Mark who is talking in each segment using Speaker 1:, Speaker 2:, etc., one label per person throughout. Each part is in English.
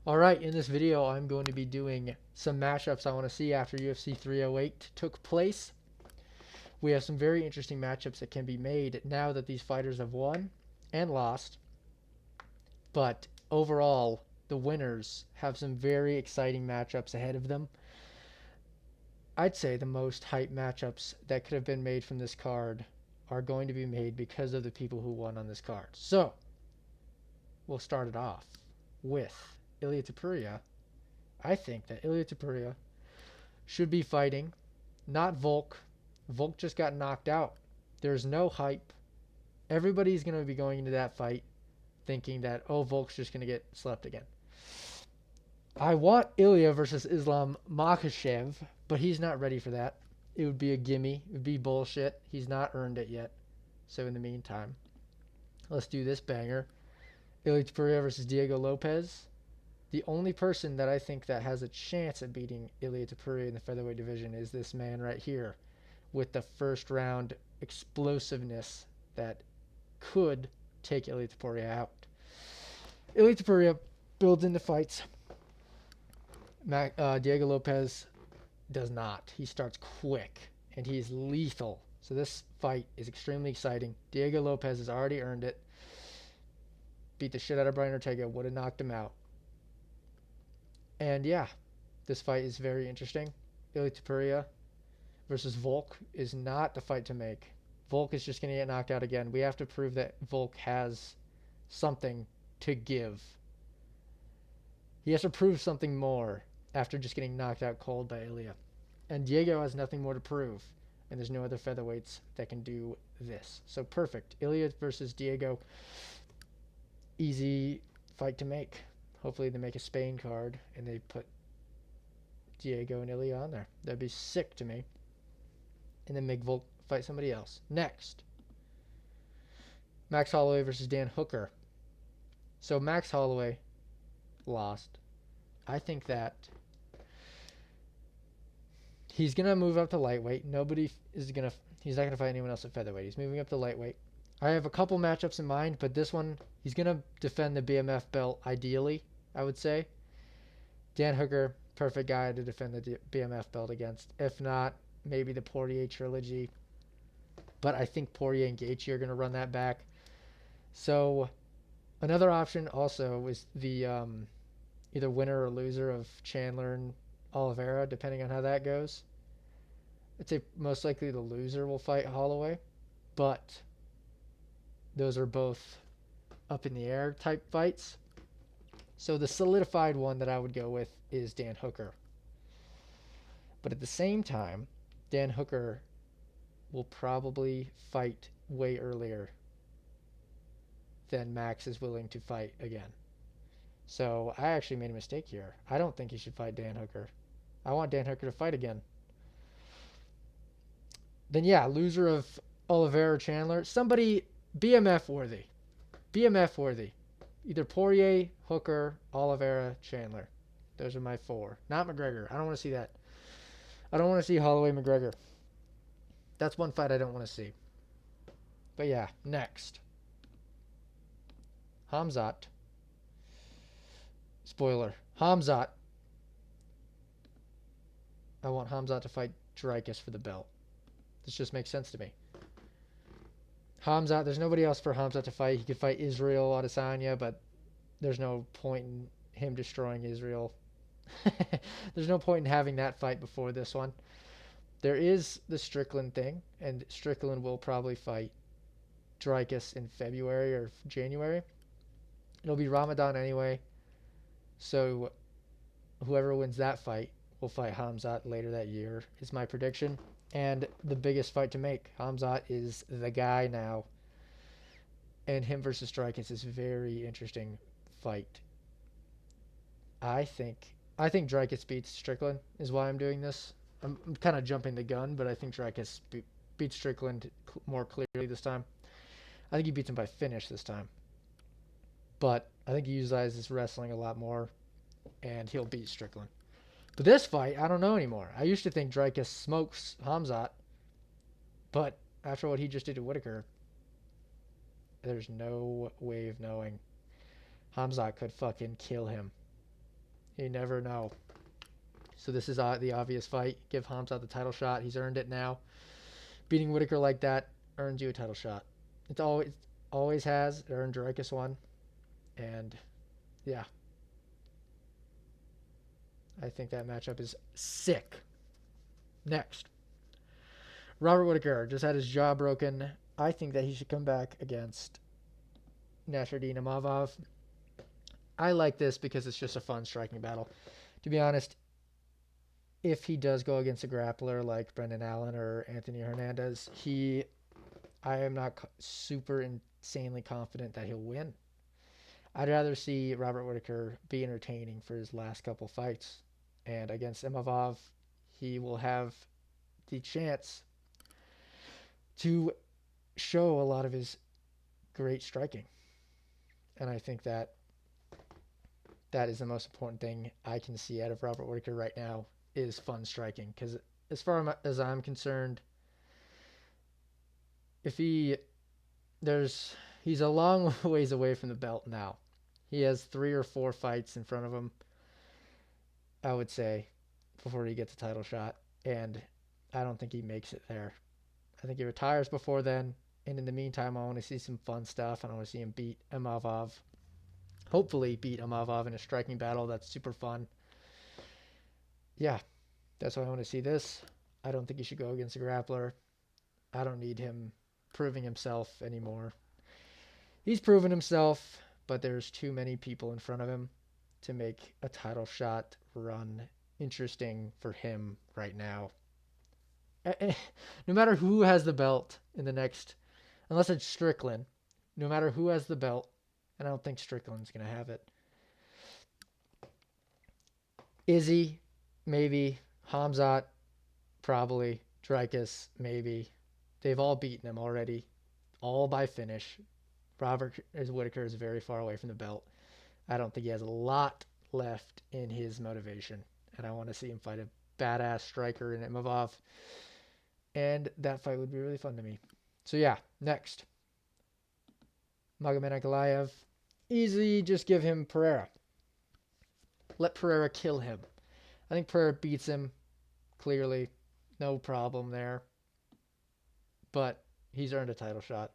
Speaker 1: Alright, in this video I'm going to be doing some matchups I want to see after UFC 308 took place. We have some very interesting matchups that can be made now that these fighters have won and lost. But overall, the winners have some very exciting matchups ahead of them. I'd say the most hype matchups that could have been made from this card are going to be made because of the people who won on this card. So, we'll start it off with Ilia Topuria. I think that Ilia Topuria should be fighting, not Volk. Volk just got knocked out. There's no hype. Everybody's going to be going into that fight thinking that, oh, Volk's just going to get slept again. I want Ilia versus Islam Makhachev, but he's not ready for that. It would be a gimme. It would be bullshit. He's not earned it yet. So in the meantime, let's do this banger. Ilia Topuria versus Diego Lopez. The only person that I think that has a chance at beating Ilia Topuria in the featherweight division is this man right here with the first round explosiveness that could take Ilia Topuria out. Ilia Topuria builds into fights. Diego Lopez does not. He starts quick and he's lethal. So this fight is extremely exciting. Diego Lopez has already earned it. Beat the shit out of Brian Ortega, would have knocked him out. And yeah, this fight is very interesting. Ilia Topuria versus Volk is not the fight to make. Volk is just going to get knocked out again. We have to prove that Volk has something to give. He has to prove something more after just getting knocked out cold by Ilia. And Diego has nothing more to prove. And there's no other featherweights that can do this. So perfect. Ilia versus Diego. Easy fight to make. Hopefully they make a Spain card and they put Diego and Ilia on there. That'd be sick to me. And then make Volk fight somebody else. Next, Max Holloway versus Dan Hooker. So Max Holloway lost. I think that he's going to move up to lightweight. He's not going to fight anyone else at featherweight. He's moving up to lightweight. I have a couple matchups in mind, but this one, he's going to defend the BMF belt ideally, I would say. Dan Hooker, perfect guy to defend the BMF belt against. If not, maybe the Poirier trilogy. But I think Poirier and Gaethje are going to run that back. So another option also is the either winner or loser of Chandler and Oliveira, depending on how that goes. I'd say most likely the loser will fight Holloway, but those are both up in the air type fights. So the solidified one that I would go with is Dan Hooker. But at the same time, Dan Hooker will probably fight way earlier than Max is willing to fight again. So I actually made a mistake here. I don't think he should fight Dan Hooker. I want Dan Hooker to fight again. Then yeah, loser of Oliveira Chandler. Somebody BMF worthy. BMF worthy. Either Poirier, Hooker, Oliveira, Chandler. Those are my four. Not McGregor. I don't want to see that. I don't want to see Holloway McGregor. That's one fight I don't want to see. But yeah, next. Hamzat. Spoiler. Hamzat. I want Hamzat to fight Dricus for the belt. This just makes sense to me. Hamzat, there's nobody else for Hamzat to fight. He could fight Israel Adesanya, but there's no point in him destroying Israel. There's no point in having that fight before this one. There is the Strickland thing, and Strickland will probably fight Dricus in February or January. It'll be Ramadan anyway, so whoever wins that fight will fight Hamzat later that year, is my prediction. And the biggest fight to make. Hamzat is the guy now. And him versus Dricus is a very interesting fight. I think Dricus beats Strickland is why I'm doing this. I'm kind of jumping the gun, but I think Dricus beats Strickland more clearly this time. I think he beats him by finish this time. But I think he utilizes wrestling a lot more, and he'll beat Strickland. But this fight, I don't know anymore. I used to think Dricus smokes Hamzat, but after what he just did to Whitaker, there's no way of knowing. Hamzat could fucking kill him. You never know. So this is the obvious fight. Give Hamzat the title shot. He's earned it now. Beating Whitaker like that earns you a title shot. It's always has. It earned Dricus one. And yeah, I think that matchup is sick. Next, Robert Whitaker just had his jaw broken. I think that he should come back against Nasruddin Imavov. I like this because it's just a fun striking battle. To be honest, if he does go against a grappler like Brendan Allen or Anthony Hernandez, I am not super insanely confident that he'll win. I'd rather see Robert Whitaker be entertaining for his last couple fights. And against Imavov, he will have the chance to show a lot of his great striking. And I think that is the most important thing I can see out of Robert Whitaker right now is fun striking. Because as far as I'm concerned, if he's a long ways away from the belt now. He has 3 or 4 fights in front of him, I would say, before he gets a title shot. And I don't think he makes it there. I think he retires before then. And in the meantime, I want to see some fun stuff. And I want to see him beat Imavov. Hopefully beat Imavov in a striking battle that's super fun. Yeah, that's why I want to see this. I don't think he should go against a grappler. I don't need him proving himself anymore. He's proven himself, but there's too many people in front of him to make a title shot run interesting for him right now. No matter who has the belt in the next, unless it's Strickland, no matter who has the belt, and I don't think Strickland's going to have it. Izzy, maybe. Hamzat, probably. Dricus, maybe. They've all beaten him already, all by finish. Robert Whitaker is very far away from the belt. I don't think he has a lot left in his motivation, and I want to see him fight a badass striker in Imavov, and that fight would be really fun to me. So yeah, next, Magomed Ankalaev. Easily just give him Pereira. Let Pereira kill him. I think Pereira beats him clearly, no problem there, but he's earned a title shot.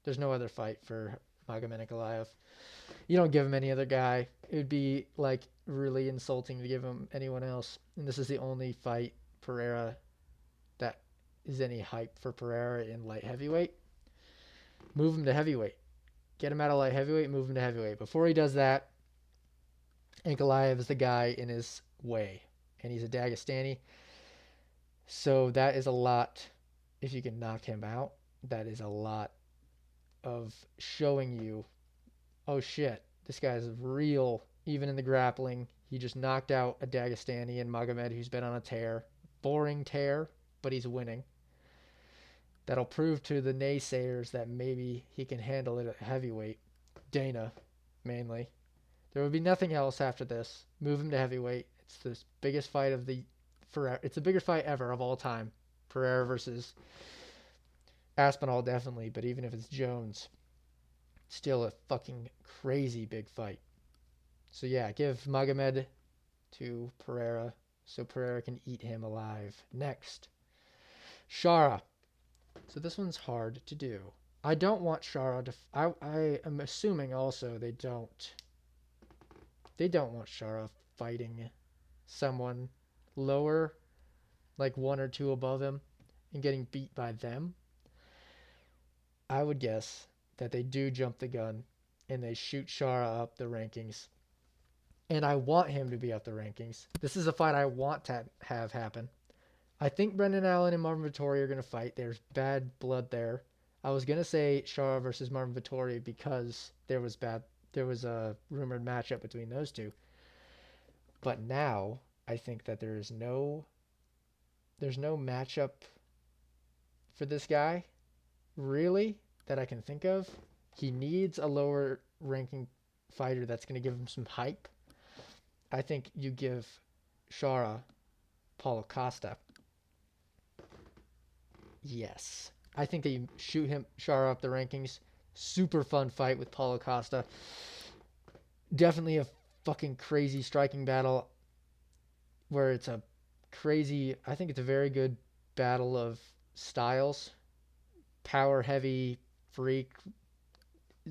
Speaker 1: There's no other fight for Magomed Ankalaev. You don't give him any other guy. It would be like really insulting to give him anyone else. And this is the only fight Pereira that is any hype for Pereira in light heavyweight. Move him to heavyweight. Get him out of light heavyweight, move him to heavyweight. Before he does that, Ankalaev is the guy in his way. And he's a Dagestani. So that is a lot. If you can knock him out, that is a lot of showing you, oh shit, this guy's real, even in the grappling. He just knocked out a Dagestani and Magomed who's been on a tear. Boring tear, but he's winning. That'll prove to the naysayers that maybe he can handle it at heavyweight. Dana, mainly. There would be nothing else after this. Move him to heavyweight. It's the biggest fight of it's the biggest fight ever of all time. Pereira versus Aspinall, definitely, but even if it's Jones, still a fucking crazy big fight. So yeah, give Magomed to Pereira so Pereira can eat him alive. Next, Shara. So this one's hard to do. I don't want Shara to... I am assuming also they don't want Shara fighting someone lower, like 1 or 2 above him, and getting beat by them. I would guess that they do jump the gun and they shoot Shara up the rankings. And I want him to be up the rankings. This is a fight I want to have happen. I think Brendan Allen and Marvin Vettori are going to fight. There's bad blood there. I was going to say Shara versus Marvin Vettori because there was a rumored matchup between those two. But now I think that there's no matchup for this guy, really, that I can think of. He needs a lower ranking fighter that's going to give him some hype. I think you give Shara Paulo Costa. Yes. I think that you shoot Shara up the rankings. Super fun fight with Paulo Costa. Definitely a fucking crazy striking battle where it's a crazy, I think it's a very good battle of styles. Power heavy, freak,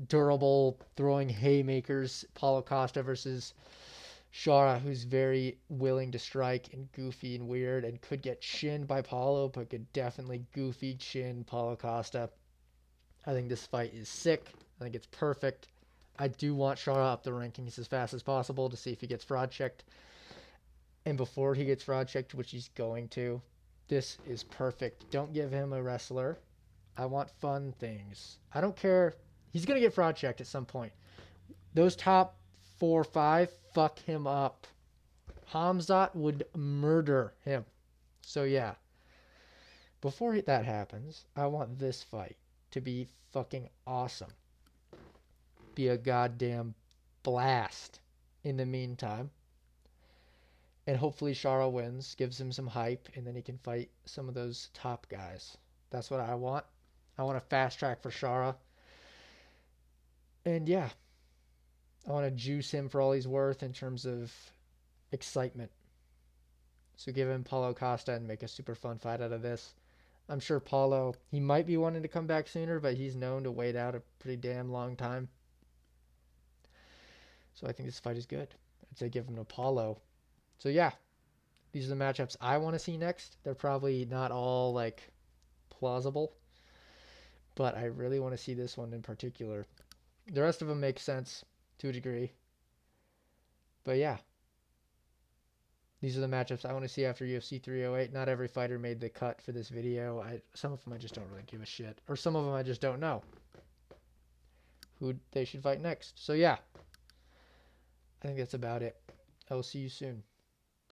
Speaker 1: durable, throwing haymakers. Paulo Costa versus Shara, who's very willing to strike and goofy and weird and could get shinned by Paulo, but could definitely goofy chin Paulo Costa. I think this fight is sick. I think it's perfect. I do want Shara up the rankings as fast as possible to see if he gets fraud checked. And before he gets fraud checked, which he's going to, this is perfect. Don't give him a wrestler. I want fun things. I don't care. He's going to get fraud checked at some point. Those top 4 or 5, fuck him up. Hamzat would murder him. So yeah, before that happens, I want this fight to be fucking awesome. Be a goddamn blast in the meantime. And hopefully Shara wins, gives him some hype, and then he can fight some of those top guys. That's what I want. I want a fast track for Shara. And yeah, I want to juice him for all he's worth in terms of excitement. So give him Paulo Costa and make a super fun fight out of this. I'm sure Paulo, he might be wanting to come back sooner, but he's known to wait out a pretty damn long time. So I think this fight is good. I'd say give him to Paulo. So yeah, these are the matchups I want to see next. They're probably not all like plausible, but I really want to see this one in particular. The rest of them make sense to a degree. But yeah, these are the matchups I want to see after UFC 308. Not every fighter made the cut for this video. Some of them I just don't really give a shit. Or some of them I just don't know who they should fight next. So yeah, I think that's about it. I will see you soon.